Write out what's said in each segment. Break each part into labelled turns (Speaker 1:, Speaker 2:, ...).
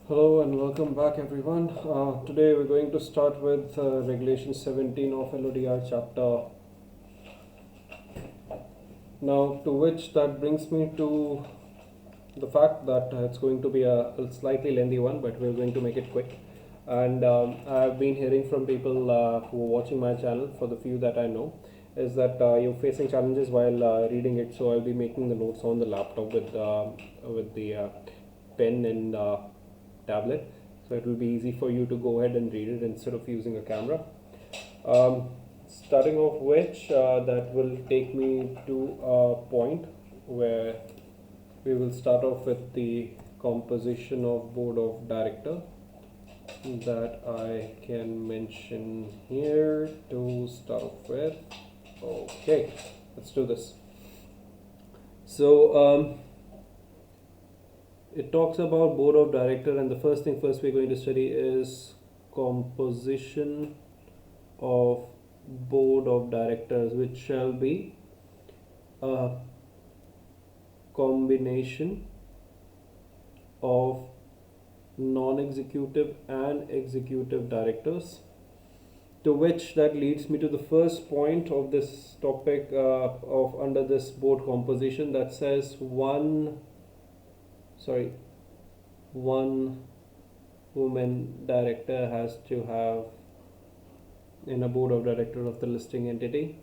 Speaker 1: Hello and welcome back everyone. Today we're going to start with Regulation 17 of LODR chapter. Now, to which that brings me to the fact that it's going to be a slightly lengthy one, but we're going to make it quick. And I've been hearing from people who are watching my channel, for the few that I know, is that you're facing challenges while reading it. So I'll be making the notes on the laptop with the pen and tablet. So it will be easy for you to go ahead and read it instead of using a camera. Um, Starting off which that will take me to a point where we will start off with the composition of board of director that I can mention here to start off with. Okay, let's do this. So it talks about board of director, and the first thing first we're going to study is composition of board of directors, which shall be a combination of non-executive and executive directors, to which that leads me to the first point of this topic of under this board composition, that says one woman director has to have in a board of director of the listing entity.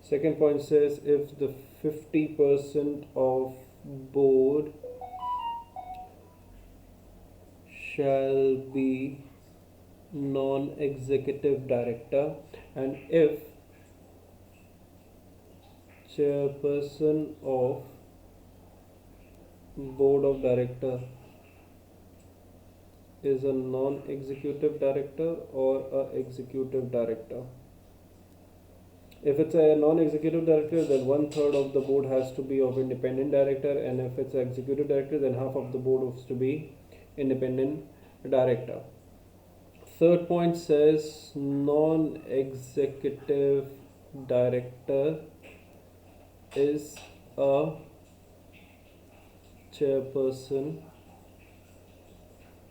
Speaker 1: Second point says if the 50% of board shall be non-executive director, and if chairperson of board of director is a non-executive director or a executive director. If it's a non-executive director, then 1/3 of the board has to be of independent director, and if it's an executive director, then half of the board has to be independent director. Third point says non-executive director is a chairperson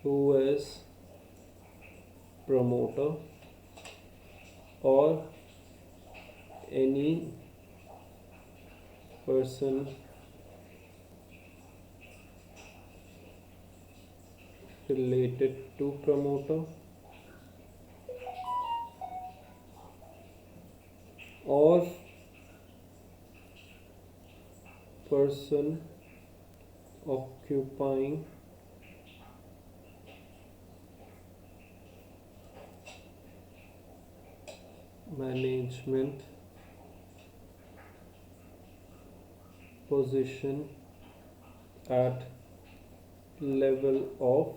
Speaker 1: who is promoter or any person related to promoter or person occupying management position at level of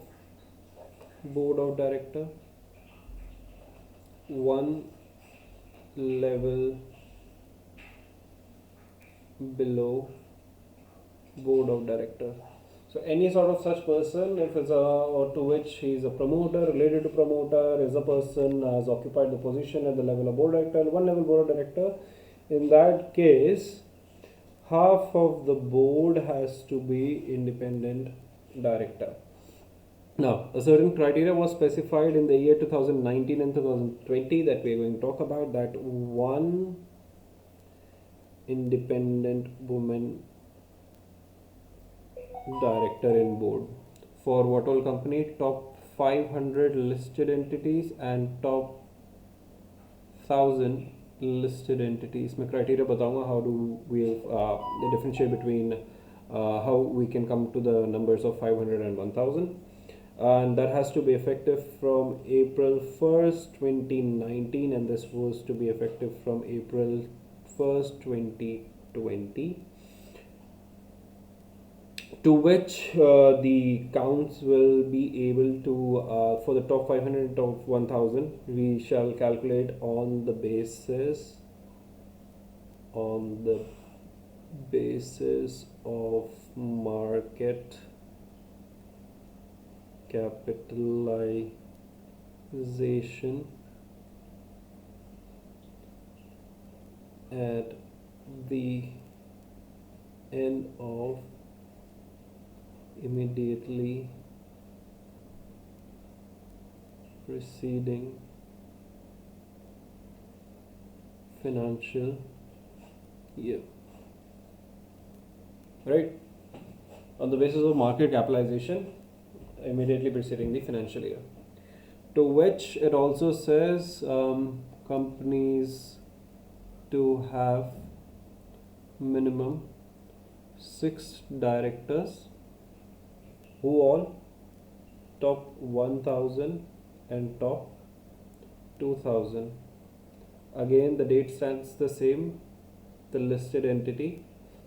Speaker 1: board of director, one level below board of director. So any sort of such person, if it's or to which he is a promoter, related to promoter, is a person has occupied the position at the level of board director, one level board of director, in that case half of the board has to be independent director. Now, a certain criteria was specified in the year 2019 and 2020 that we are going to talk about, that one independent woman director in board for what all company? Top 500 listed entities and top 1000 listed entities. मैं criteria बताऊंगा how do we differentiate between how we can come to the numbers of 500 and 1000, and that has to be effective from April 1st 2019, and this was to be effective from April 1st 2020, to which the counts will be able to for the top 500 top 1000 we shall calculate on the basis of market capitalization at the end of immediately preceding financial year, right? On the basis of market capitalization immediately preceding the financial year. To which it also says companies to have minimum 6 directors who all top 1000 and top 2000. Again, the date stands the same, the listed entity.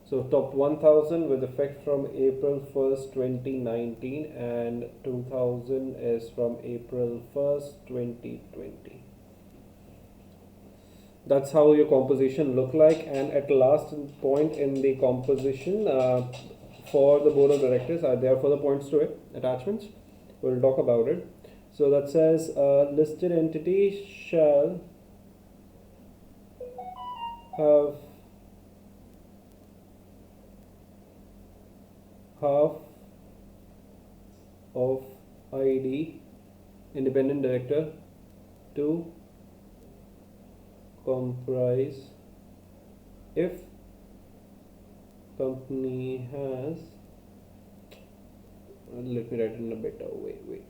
Speaker 1: So top 1000 with effect from April 1st, 2019, and 2000 is from April 1st, 2020. That's how your composition look like. And at last point in the composition for the board of directors, there are further points to it, attachments. We'll talk about it. So that says listed entity shall have half of ID, independent director, to comprise if company has, let me write it in a better way, wait.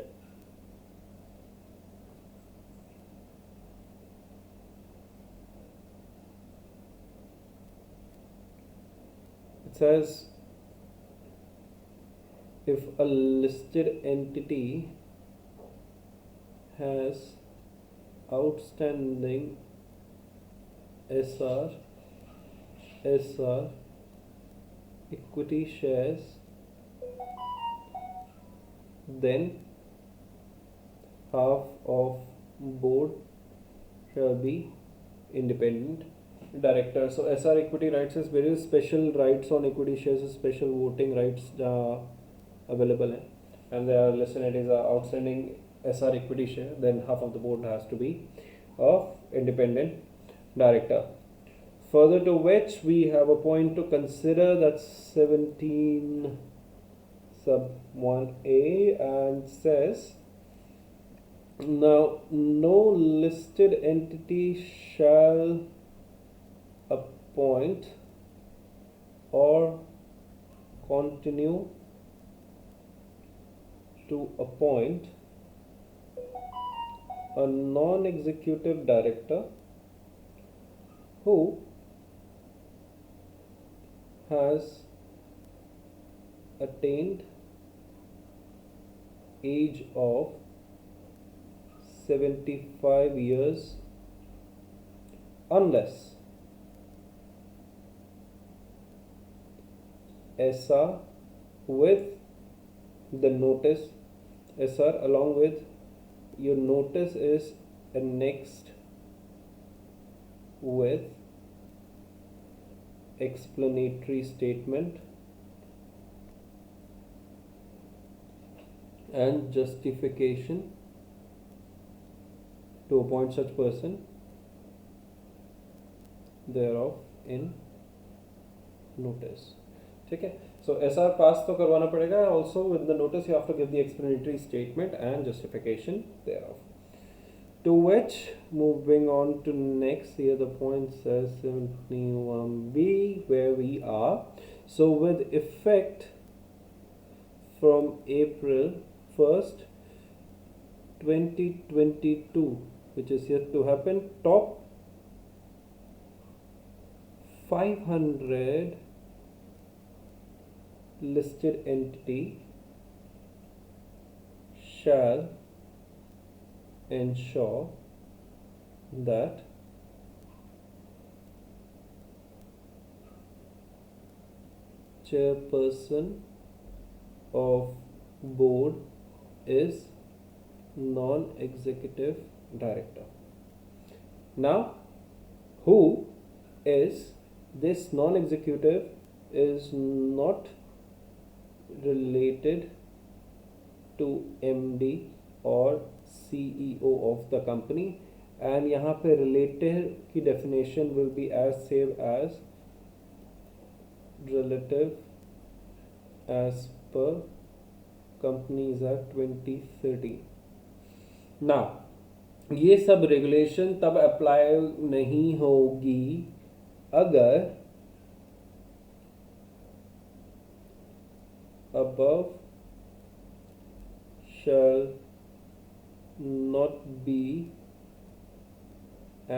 Speaker 1: It says if a listed entity has outstanding SR, equity shares, then half of board shall be independent director. So SR equity rights is various special rights on equity shares, special voting rights available hai. And there are listed entities are outstanding SR equity share, then half of the board has to be of independent director. Further to which we have a point to consider, that's 17 sub 1a, and says now no listed entity shall appoint or continue to appoint a non-executive director who has attained age of 75 years unless SR with the notice, SR along with your notice is annexed with explanatory statement and justification to appoint such person thereof in notice. Okay, so SR pass to करवाना पड़ेगा. Also with the notice you have to give the explanatory statement and justification thereof. To which, moving on to next, here the point says 71b where we are. So with effect from April 1st 2022, which is yet to happen, top 500 listed entity shall ensure that chairperson of board is non-executive director. Now, who is this non-executive is not related to MD or CEO of the company, and यहाँ पे related की definition will be as same as relative as per Companies Act 2013. ना ये sub regulation तब apply नहीं होगी अगर above shall not be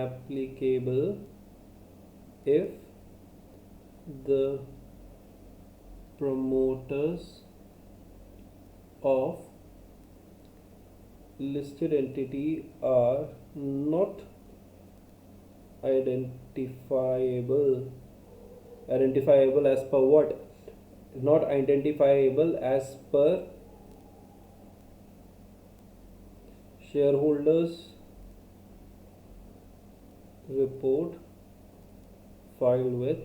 Speaker 1: applicable if the promoters of listed entity are not identifiable as per what? Not identifiable as per shareholders report filed with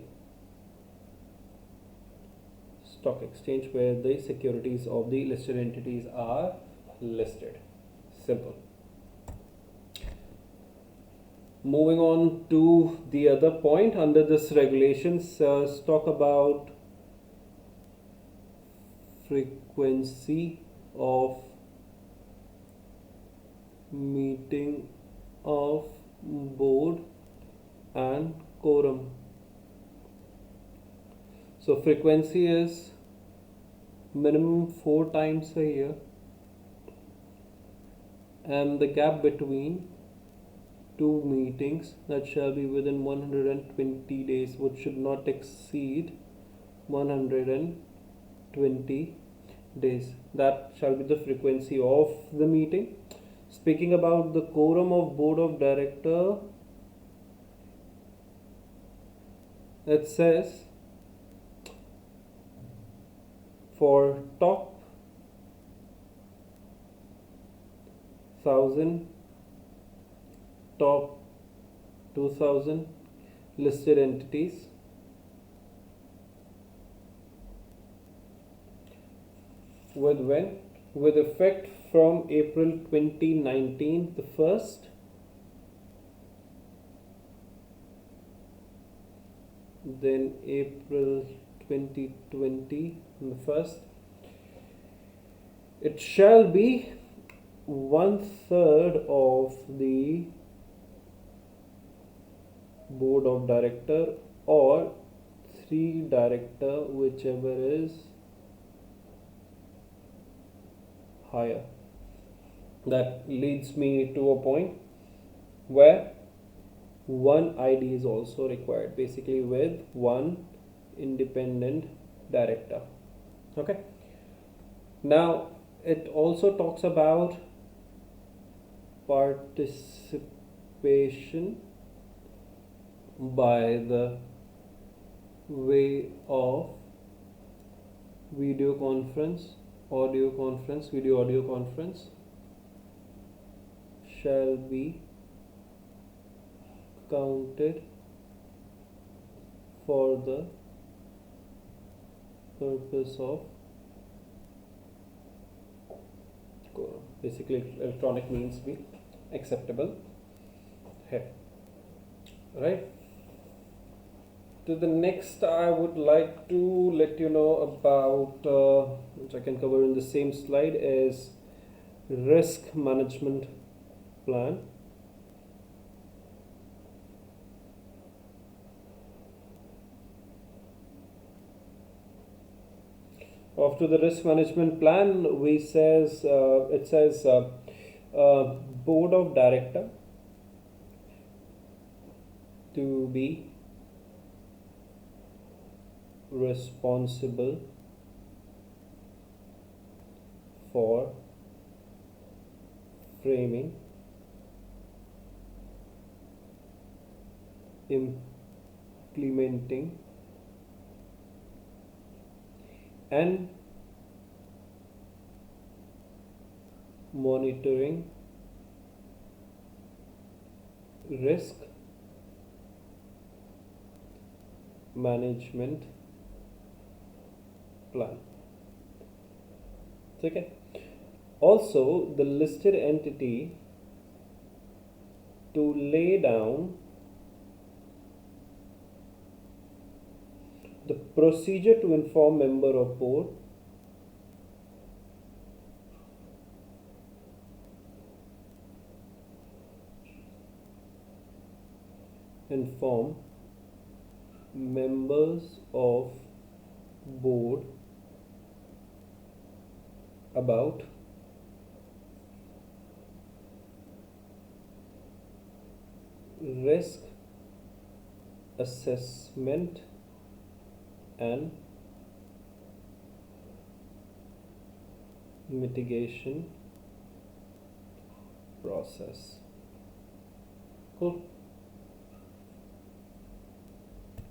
Speaker 1: stock exchange where the securities of the listed entities are listed. Simple. Moving on to the other point under this regulations, talk about frequency of meeting of board and quorum. So frequency is minimum 4 times a year, and the gap between two meetings that shall be within 120 days, which should not exceed 120 days. That shall be the frequency of the meeting. Speaking about the quorum of board of director, it says for top 1000, top 2000 listed entities, with effect from April 2019 the first, then April 2020 the first, it shall be 1/3 of the board of director or 3 director, whichever is higher. That leads me to a point where one ID is also required, basically with one independent director. Okay. Now it also talks about participation by the way of video conference, audio conference, video audio conference shall be counted for the purpose of quorum. Basically electronic means be acceptable here, right? To the next, I would like to let you know about, which I can cover in the same slide, is risk management plan. After the risk management plan, it says board of director to be responsible for framing, implementing and monitoring risk management plan. Okay. Also, the listed entity to lay down the procedure to inform member of board inform members of board about risk assessment and mitigation process. Cool.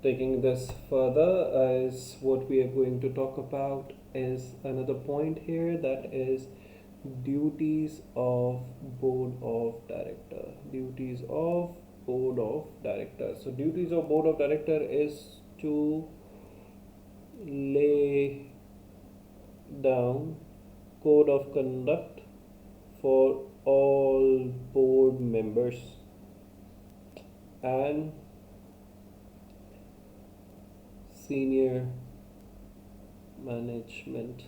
Speaker 1: Taking this further, as what we are going to talk about is another point here, that is duties of board of director. Duties of board of director. So duties of board of director is to lay down code of conduct for all board members and senior management.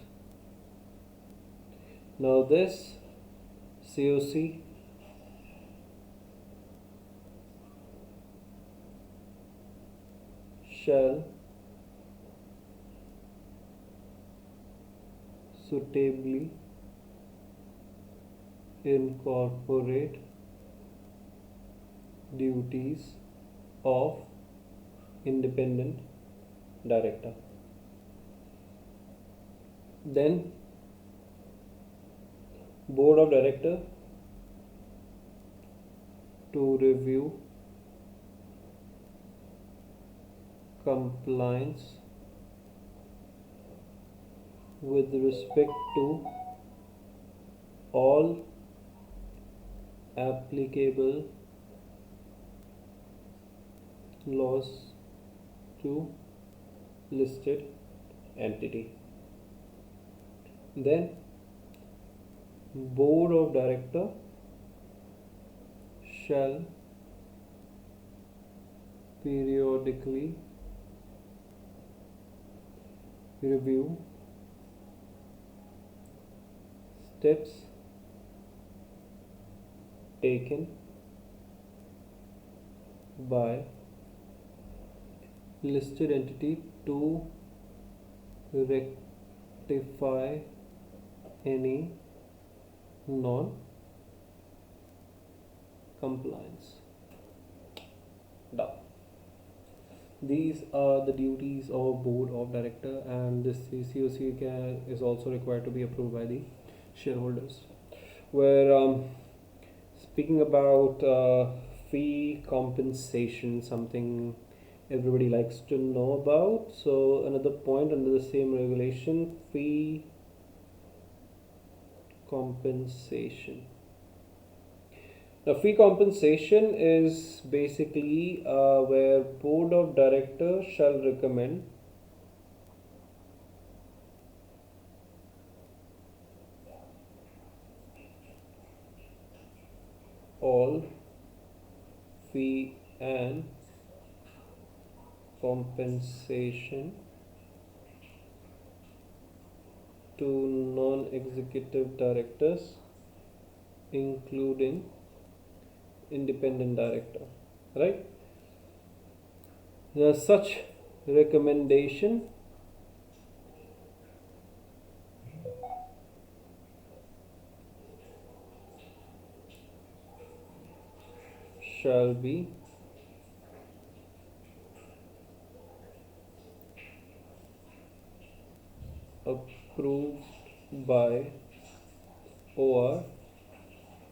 Speaker 1: Now this COC shall suitably incorporate duties of independent director. Then board of director to review compliance with respect to all applicable laws to listed entity. Then board of director shall periodically review steps taken by listed entity to rectify any non-compliance. Done. These are the duties of board of director, and this COC is also required to be approved by the shareholders. We're speaking about fee compensation, something everybody likes to know about. So another point under the same regulation, fee compensation. Now fee compensation is basically where board of directors shall recommend all fee and compensation to non-executive directors, including independent director, right? Now, such recommendation shall be approved by OR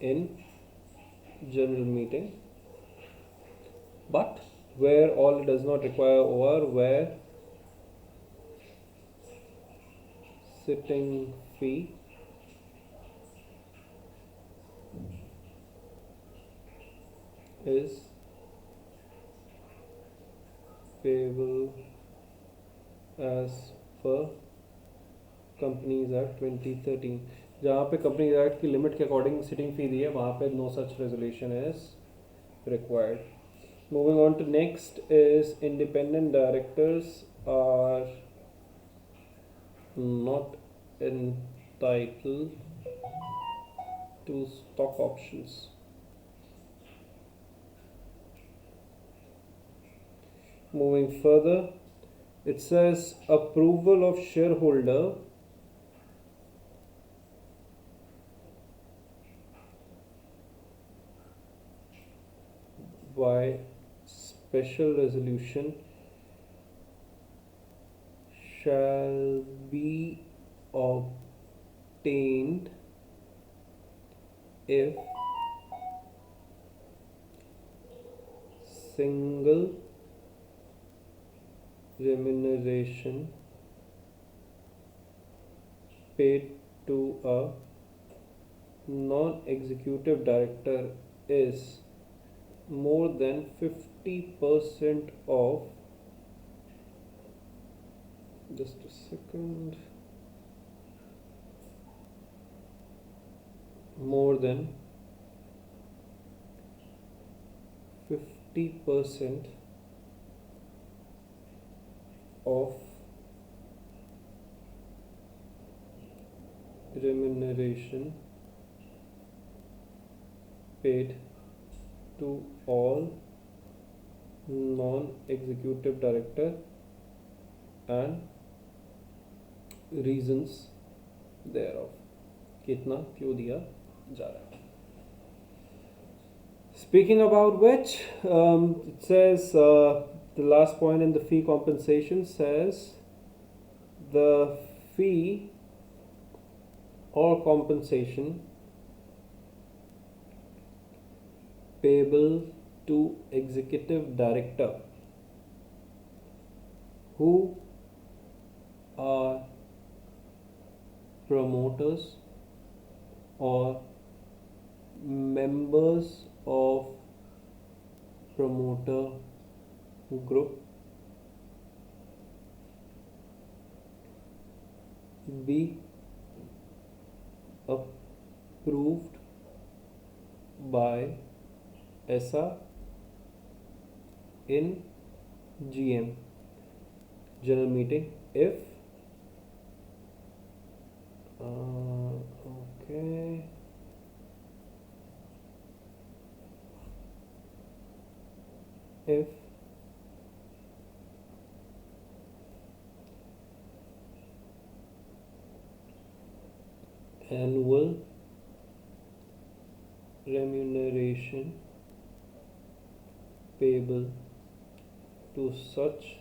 Speaker 1: in general meeting, but where all does not require OR, where sitting fee is payable as per Companies Act 2013. जहाँ पे companies act की limit के according sitting fee दी है, वहाँ पे no such resolution is required. Moving on to next is independent directors are not entitled to stock options. Moving further, it says approval of shareholder by special resolution shall be obtained if single remuneration paid to a non-executive director is more than 50% of, just a second, more than 50% of remuneration paid to all non-executive director and reasons thereof. कितना क्यों दिया जा रहा है. Speaking about which, it says the last point in the fee compensation says the fee or compensation payable to executive director who are promoters or members of promoter group be approved by ESA in GM general meeting if okay if annual remuneration payable to such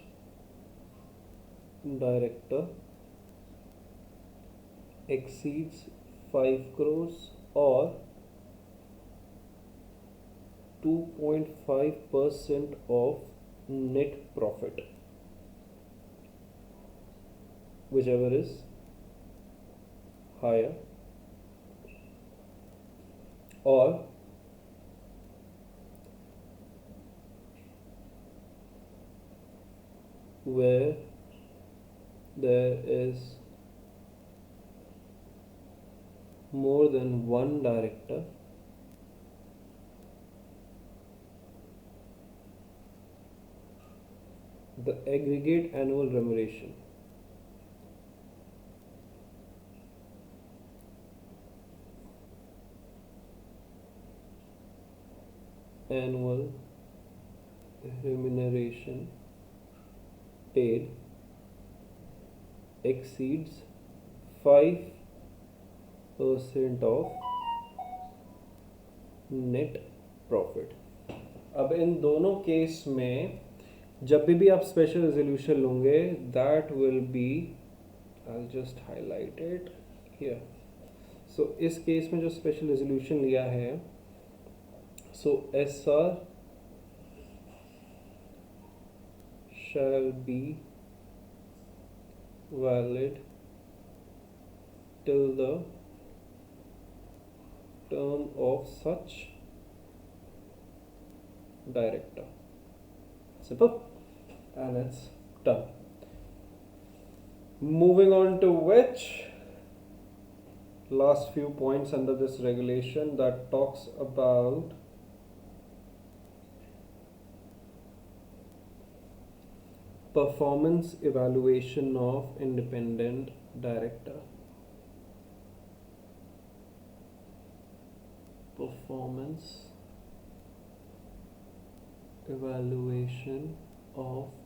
Speaker 1: director exceeds 5 crores or 2.5% of net profit, whichever is higher, or where there is more than one director the aggregate annual remuneration paid exceeds 5% of net profit. अब इन दोनों case में जब भी आप special resolution लोगे that will be, I just highlight it here. So इस case में जो स्पेशल रेजोल्यूशन लिया है, सो SR shall be valid till the term of such director. Simple, and it's done. Moving on to which last few points under this regulation that talks about performance evaluation of independent director. Performance evaluation of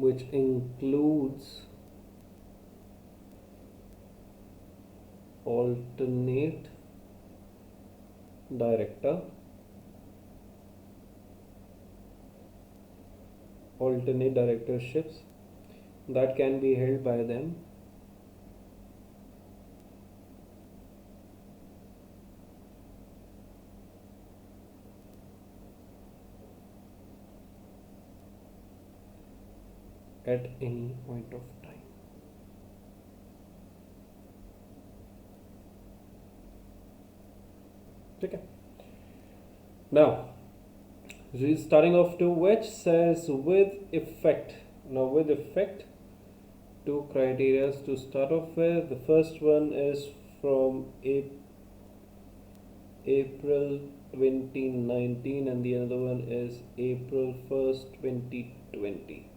Speaker 1: which includes alternate director, alternate directorships that can be held by them at any point of time. Okay. Now, starting off to which says with effect. Now, with effect, two criteria to start off with. The first one is from April 2019 and the other one is April 1st, 2020.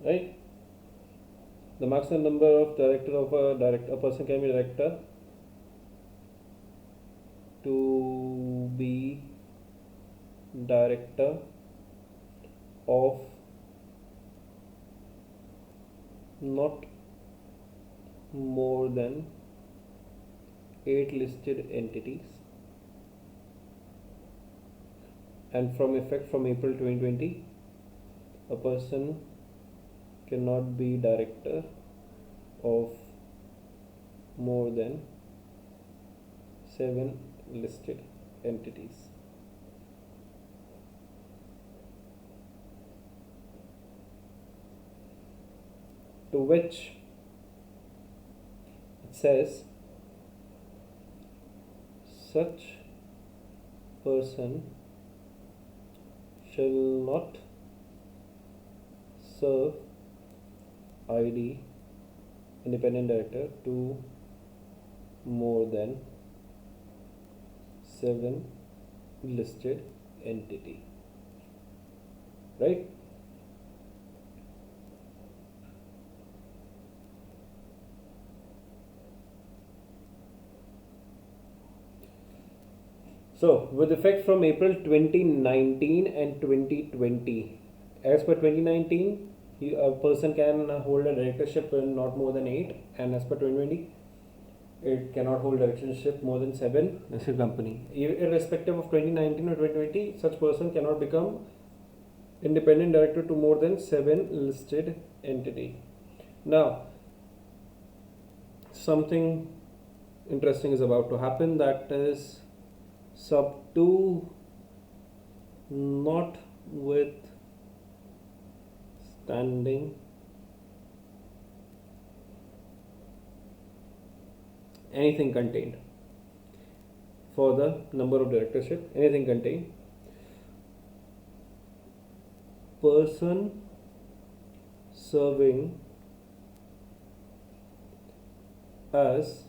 Speaker 1: Right? The maximum number of a person can be director to be director of not more than 8 listed entities, and from effect from April 2020 a person cannot be director of more than 7 listed entities. To which it says such person shall not serve ID independent director to more than 7 listed entity, right? So, with effect from April 2019 and 2020, as per 2019, a person can hold a directorship in not more than 8, and as per 2020, it cannot hold directorship more than 7 as a company. Irrespective of 2019 or 2020, such person cannot become independent director to more than 7 listed entity. Now, something interesting is about to happen, that is sub 2 not withstanding anything contained for the number of directorship, anything contained, person serving as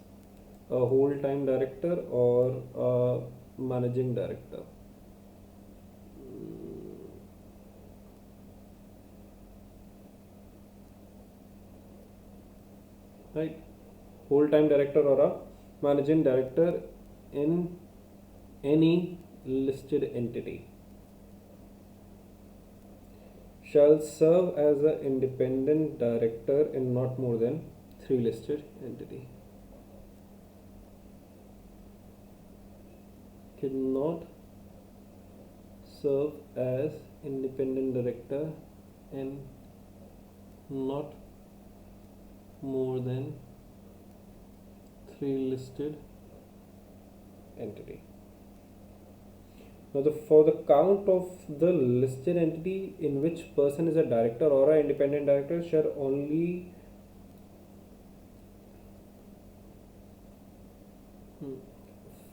Speaker 1: a whole-time director or a managing director. Right? Whole-time director or a managing director in any listed entity shall serve as an independent director in not more than 3 listed entity. Cannot serve as independent director in not more than 3 listed entity. Now, for the count of the listed entity in which person is a director or an independent director shall only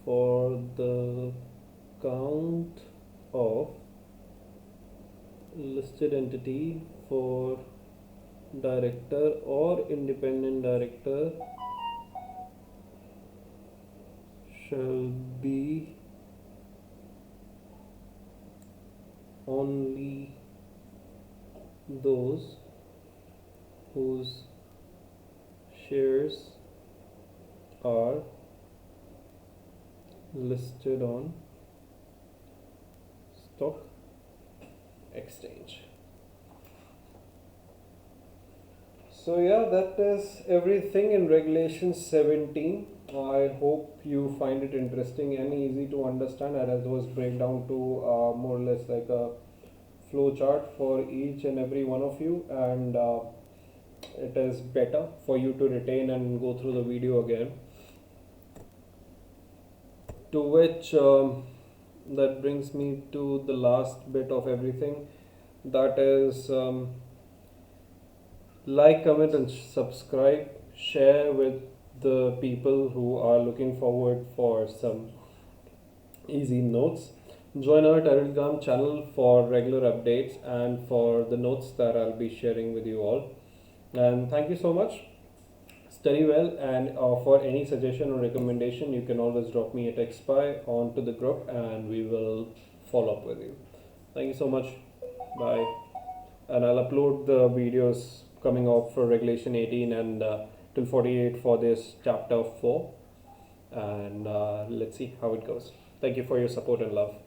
Speaker 1: for the count of listed entity for director or independent director shall be only those whose shares are listed on stock exchange. So yeah, that is everything in Regulation 17. I hope you find it interesting and easy to understand, as it was break down to more or less like a flow chart for each and every one of you, and it is better for you to retain and go through the video again. To which that brings me to the last bit of everything, that is like, comment, and subscribe. Share with the people who are looking forward for some easy notes. Join our Telegram channel for regular updates and for the notes that I'll be sharing with you all. And thank you so much. Study well, and for any suggestion or recommendation, you can always drop me a text by onto the group and we will follow up with you. Thank you so much. Bye. And I'll upload the videos coming up for Regulation 18 and till 48 for this chapter 4. And let's see how it goes. Thank you for your support and love.